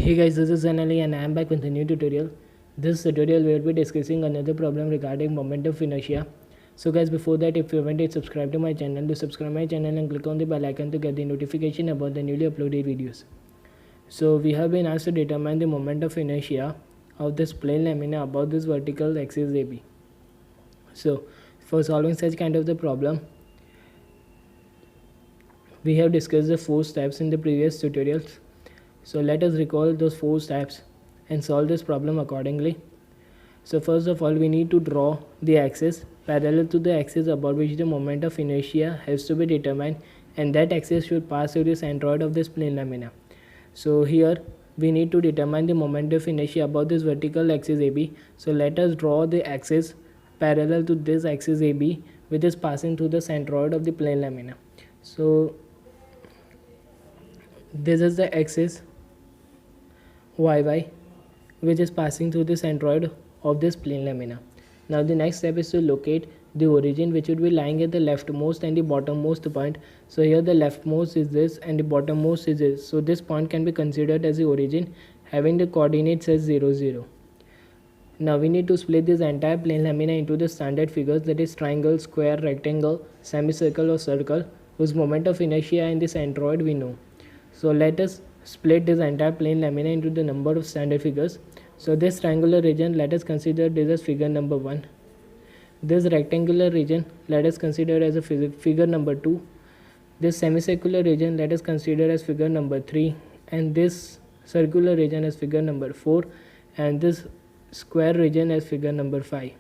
Hey guys, this is Anali and I am back with a new tutorial. This tutorial we will be discussing another problem regarding moment of inertia. So guys, before that, if you haven't yet subscribed to my channel, do subscribe my channel and click on the bell icon to get the notification about the newly uploaded videos. So we have been asked to determine the moment of inertia of this plane lamina about this vertical axis AB. So for solving such kind of the problem, we have discussed the 4 steps in the previous tutorials. So let us recall those 4 steps and solve this problem accordingly. So first of all, we need to draw the axis parallel to the axis about which the moment of inertia has to be determined, and that axis should pass through the centroid of this plane lamina. So here we need to determine the moment of inertia about this vertical axis AB. So let us draw the axis parallel to this axis AB, which is passing through the centroid of the plane lamina. So this is the axis YY, which is passing through the centroid of this plane lamina. Now the next step is to locate the origin, which would be lying at the leftmost and the bottommost point. So here the leftmost is this and the bottommost is this. So this point can be considered as the origin, having the coordinates as 0, 0. Now we need to split this entire plane lamina into the standard figures, that is triangle, square, rectangle, semicircle or circle, whose moment of inertia in the centroid we know. So let us split this entire plane lamina into the number of standard figures. So this triangular region, let us consider this as figure number 1. This rectangular region, let us consider as a figure number 2. This semicircular region, let us consider as figure number 3, and this circular region as figure number 4, and this square region as figure number 5.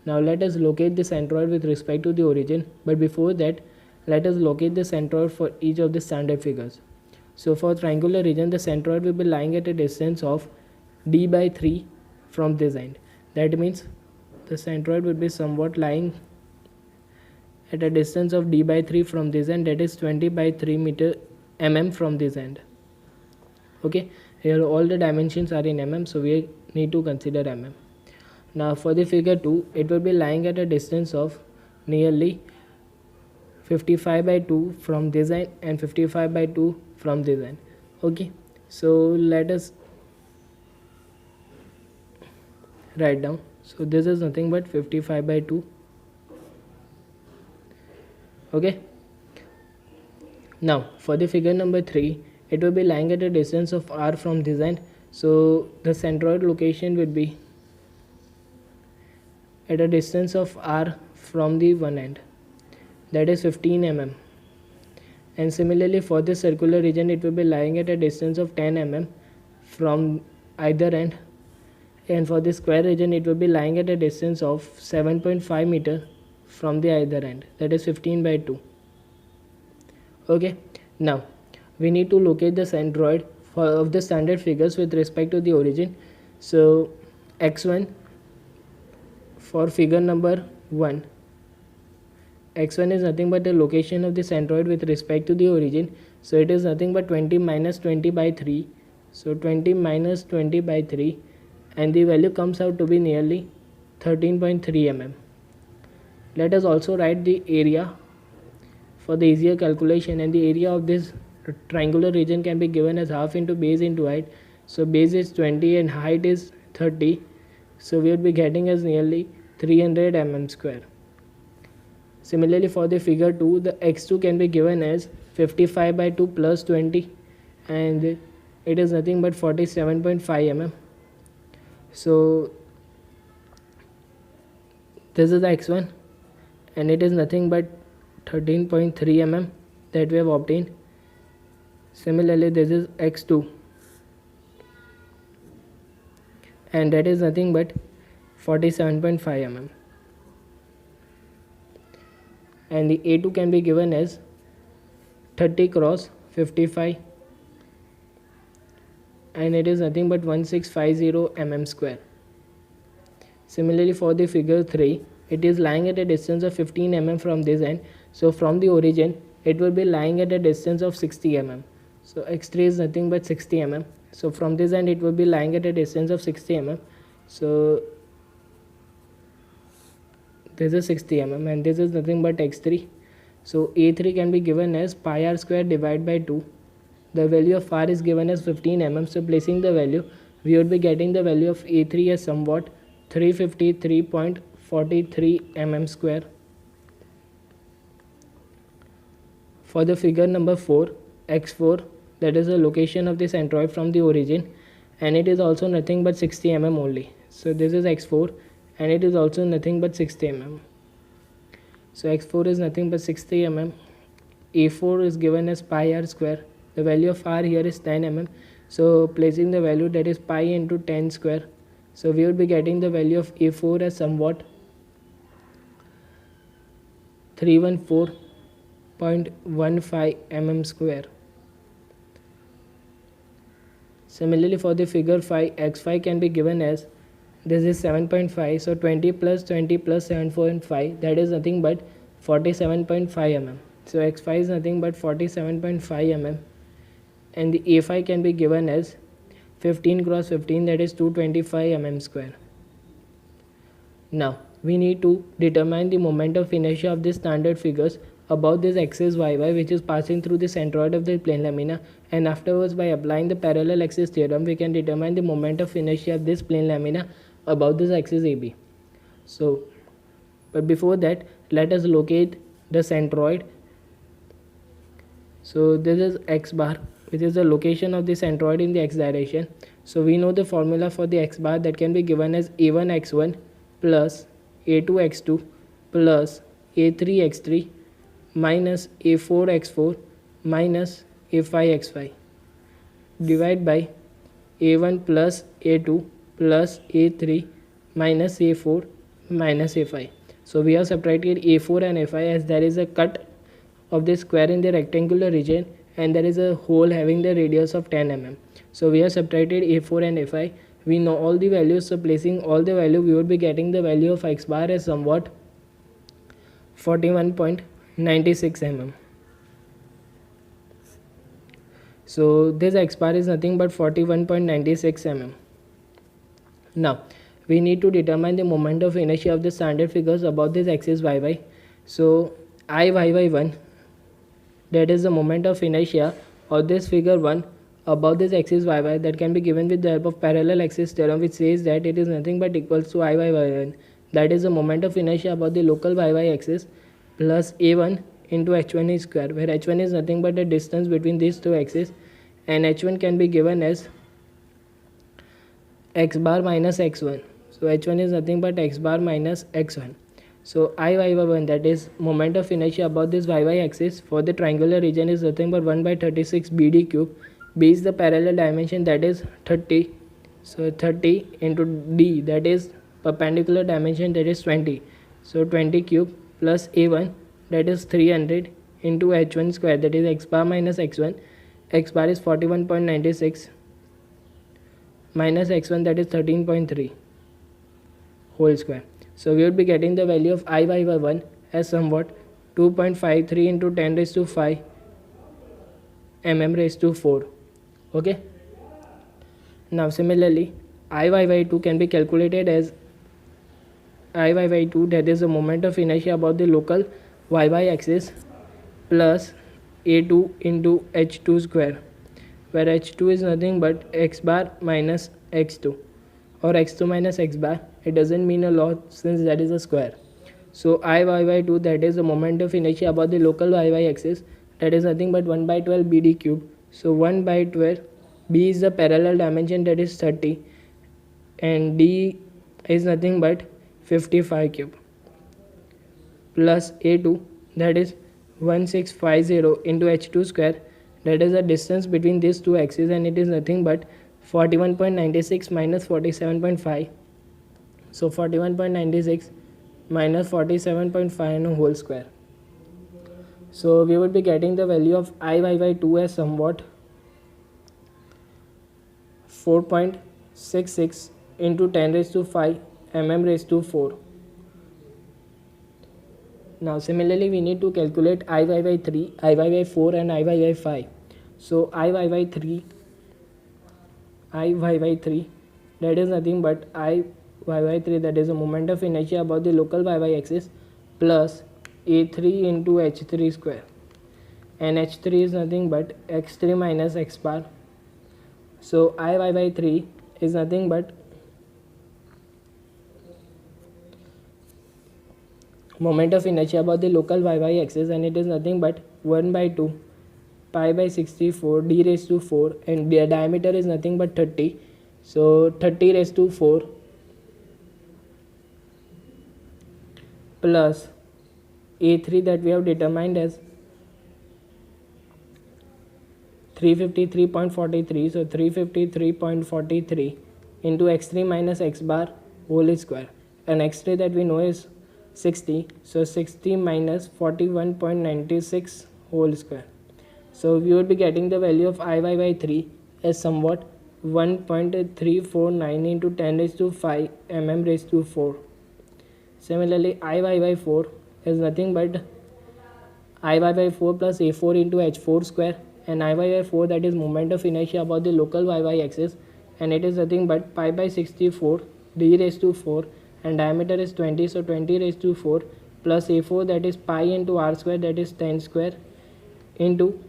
Now let us locate the centroid with respect to the origin, but before that, let us locate the centroid for each of the standard figures. So for triangular region, the centroid will be lying at a distance of d by 3 from this end. That means the centroid will be somewhat lying at a distance of d by 3 from this end, that is 20 by 3 mm from this end. Okay, here all the dimensions are in mm, so we need to consider mm. Now for the figure 2, it will be lying at a distance of nearly 55 by 2 from this end and 55 by 2 from this end. Okay, so let us write down. So this is nothing but 55 by 2. Okay, now for the figure number 3, it will be lying at a distance of r from this end. So the centroid location will be at a distance of r from the one end, that is 15 mm. And similarly for the circular region, it will be lying at a distance of 10 mm from either end, and for the square region, it will be lying at a distance of 7.5 meter from the either end, that is 15 by 2. Okay, now we need to locate the centroid of the standard figures with respect to the origin. So x1 for figure number 1, x1 is nothing but the location of the centroid with respect to the origin. So it is nothing but 20 minus 20 by 3. So 20 minus 20 by 3, and the value comes out to be nearly 13.3 mm. Let us also write the area for the easier calculation, and the area of this triangular region can be given as half into base into height. So base is 20 and height is 30. So we would be getting as nearly 300 mm square. Similarly for the figure 2, the x2 can be given as 55 by 2 plus 20, and it is nothing but 47.5 mm. So this is the x1 and it is nothing but 13.3 mm that we have obtained. Similarly this is x2 and that is nothing but 47.5 mm. And the A2 can be given as 30 cross 55, and it is nothing but 1650 mm square. Similarly for the figure 3, it is lying at a distance of 15 mm from this end. So from the origin, it will be lying at a distance of 60 mm. So x3 is nothing but 60 mm. So from this end, it will be lying at a distance of 60 mm. So this is 60 mm and this is nothing but x3. So a3 can be given as pi r square divided by 2, The value of r is given as 15 mm. So placing the value, we would be getting the value of A3 as somewhat 353.43 mm square. For the figure number 4, x4, that is the location of the centroid from the origin, and it is also nothing but 60 mm only. So this is x4 and it is also nothing but 60 mm. So x4 is nothing but 60 mm. A4 is given as pi r square. The value of r here is 10 mm. So placing the value, that is pi into 10 square. So we would be getting the value of A4 as somewhat 314.15 mm square. Similarly, for the figure 5, x5 can be given as, this is 7.5, so 20 plus 7.5, that is nothing but 47.5 mm. So x5 is nothing but 47.5 mm, and the A5 can be given as 15 cross 15, that is 225 mm square. Now we need to determine the moment of inertia of the standard figures about this axis yy, which is passing through the centroid of the plane lamina, and afterwards by applying the parallel axis theorem we can determine the moment of inertia of this plane lamina about this axis AB. So but before that, let us locate the centroid. So this is x bar, which is the location of the centroid in the x direction. So we know the formula for the x bar, that can be given as a1 x1 plus a2 x2 plus a3 x3 minus a4 x4 minus a5 x5 divided by a1 plus a2 plus a3 minus a4 minus a5. So we have subtracted a4 and a5 as there is a cut of the square in the rectangular region and there is a hole having the radius of 10 mm. So we have subtracted a4 and a5. We know all the values, so placing all the value, we would be getting the value of x bar as somewhat 41.96 mm. So this x bar is nothing but 41.96 mm. Now we need to determine the moment of inertia of the standard figures about this axis yy. So Iyy1, that is the moment of inertia of this figure 1 about this axis yy, that can be given with the help of parallel axis theorem, which says that it is nothing but equals to Iyy1, that is the moment of inertia about the local yy axis, plus a1 into h1 square, where h1 is nothing but the distance between these two axes, and h1 can be given as x bar minus x1. So h1 is nothing but x bar minus x1. So Iyy1, that is moment of inertia about this yy axis for the triangular region, is nothing but 1 by 36 bd cube. B is the parallel dimension, that is 30. So 30 into d, that is perpendicular dimension, that is 20. So 20 cube plus a1, that is 300 into h1 square, that is x bar minus x1. X bar is 41.96 minus x1, that is 13.3 whole square. So we would be getting the value of Iyy1 as somewhat 2.53 into 10 raised to 5 mm raised to 4. Okay. Now similarly, Iyy2 can be calculated as Iyy2, that is the moment of inertia about the local yy axis, plus a2 into h2 square, where h2 is nothing but x bar minus x2 or x2 minus x bar. It doesn't mean a lot since that is a square. So Iyy2, that is the moment of inertia about the local yy axis, that is nothing but 1 by 12 bd cube. So 1 by 12, b is the parallel dimension, that is 30, and d is nothing but 55 cube, plus a2, that is 1650 into h2 square, that is the distance between these two axes, and it is nothing but 41.96 minus 47.5. So 41.96 minus 47.5 and a whole square. So we would be getting the value of Iyy2 as somewhat 4.66 into 10 raised to 5 mm raised to 4. Now similarly we need to calculate Iyy3, Iyy4 and Iyy5. So Iyy3, that is nothing but Iyy3, that is the moment of inertia about the local yy axis, plus a3 into h3 square, and h3 is nothing but x3 minus x bar. So Iy by 3 is nothing but moment of inertia about the local y axis, and it is nothing but 1 by 2 pi by 64 d raised to 4, and the diameter is nothing but 30. So 30 raised to 4 plus a3 that we have determined as 353.43. So 353.43 into x3 minus x bar whole square, and x3 that we know is 60. So 60 minus 41.96 whole square. So we would be getting the value of Iy by 3 as somewhat 1.349 into 10 raised to 5 mm raised to 4. Similarly, Iy by 4 is nothing but Iy by 4 plus a4 into h4 square, and Iy by 4 that is moment of inertia about the local y axis, and it is nothing but pi by 64 d raised to 4, and diameter is 20. So 20 raised to 4 plus a4 that is pi into r square, that is 10 square, into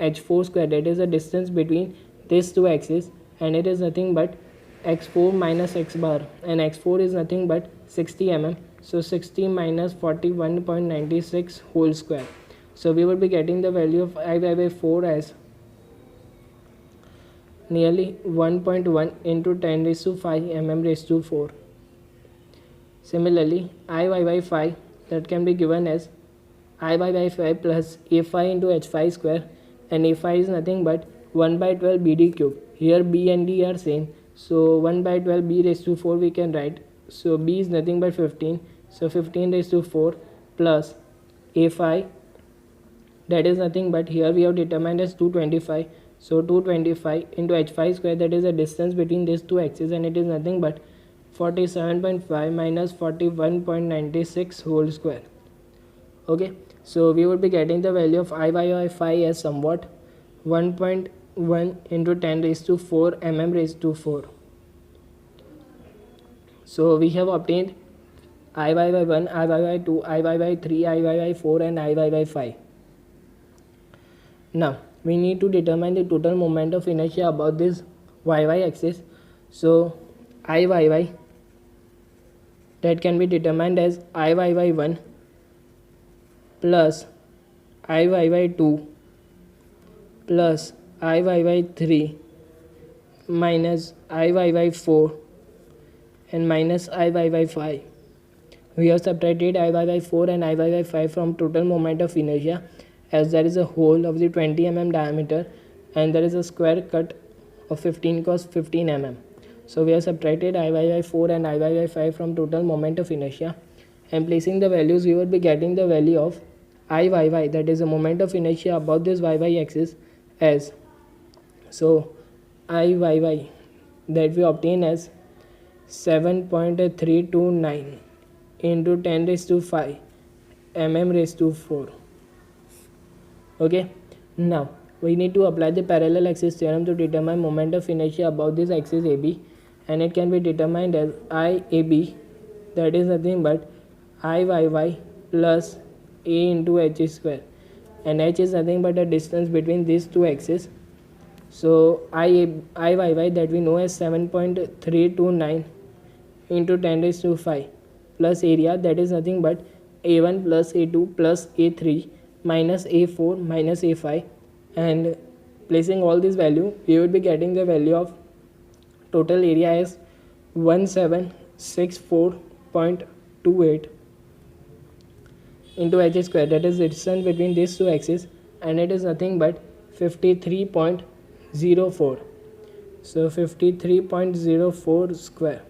h4 square, that is the distance between these two axes, and it is nothing but x4 minus x bar, and x4 is nothing but 60 mm. So 60 minus 41.96 whole square. So we will be getting the value of Iy by 4 as nearly 1.1 into 10 raised to 5 mm raised to 4. Similarly, Iy by 5 that can be given as Iy by 5 plus a5 into h5 square, and a5 is nothing but 1 by 12 bd cube. Here b and d are same, so 1 by 12 b raised to 4 we can write. So b is nothing but 15. So 15 raised to 4 plus a5 that is nothing but here we have determined as 225. So 225 into h5 square, that is the distance between these two axes, and it is nothing but 47.5 minus 41.96 whole square. Okay, so we would be getting the value of Iy by 5 as somewhat 1.1 into 10 raised to 4 mm raised to 4. So we have obtained Iy by 1, Iy by 2, Iy by 3, Iy by 4, and Iy by 5. Now we need to determine the total moment of inertia about this y axis. So Iyy that can be determined as Iy by 1 plus Iy by 2 plus Iy by 3 minus Iy by 4 and minus Iy by 5. We have subtracted Iy by 4 and Iy by 5 from total moment of inertia, as there is a hole of the 20 mm diameter and there is a square cut of 15 cos 15 mm. So we have subtracted Iy by 4 and Iy by 5 from total moment of inertia, and placing the values we will be getting the value of Iyy, that is the moment of inertia about this y axis, as so Iyy that we obtain as 7.329 into 10 raised to 5 mm raised to 4. Okay, now we need to apply the parallel axis theorem to determine moment of inertia about this axis AB, and it can be determined as IAB, that is nothing but Iyy plus A into h square, and h is nothing but the distance between these two axes. So Iyy that we know as 7.329 into 10 raised to 5 plus area, that is nothing but A1 plus A2 plus A3 minus A4 minus A5, and placing all this value we would be getting the value of total area as 1764.28 into h square, that is the distance between these two axes, and it is nothing but 53.04. So 53.04 square.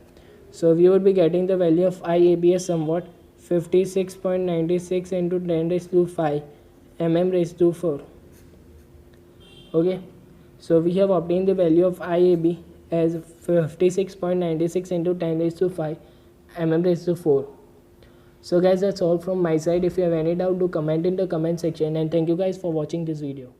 So we would be getting the value of IAB as somewhat 56.96 into 10 raised to 5 mm raised to 4. Okay, so we have obtained the value of IAB as 56.96 into 10 raised to 5 mm raised to 4. So guys, that's all from my side. If you have any doubt, do comment in the comment section, and thank you guys for watching this video.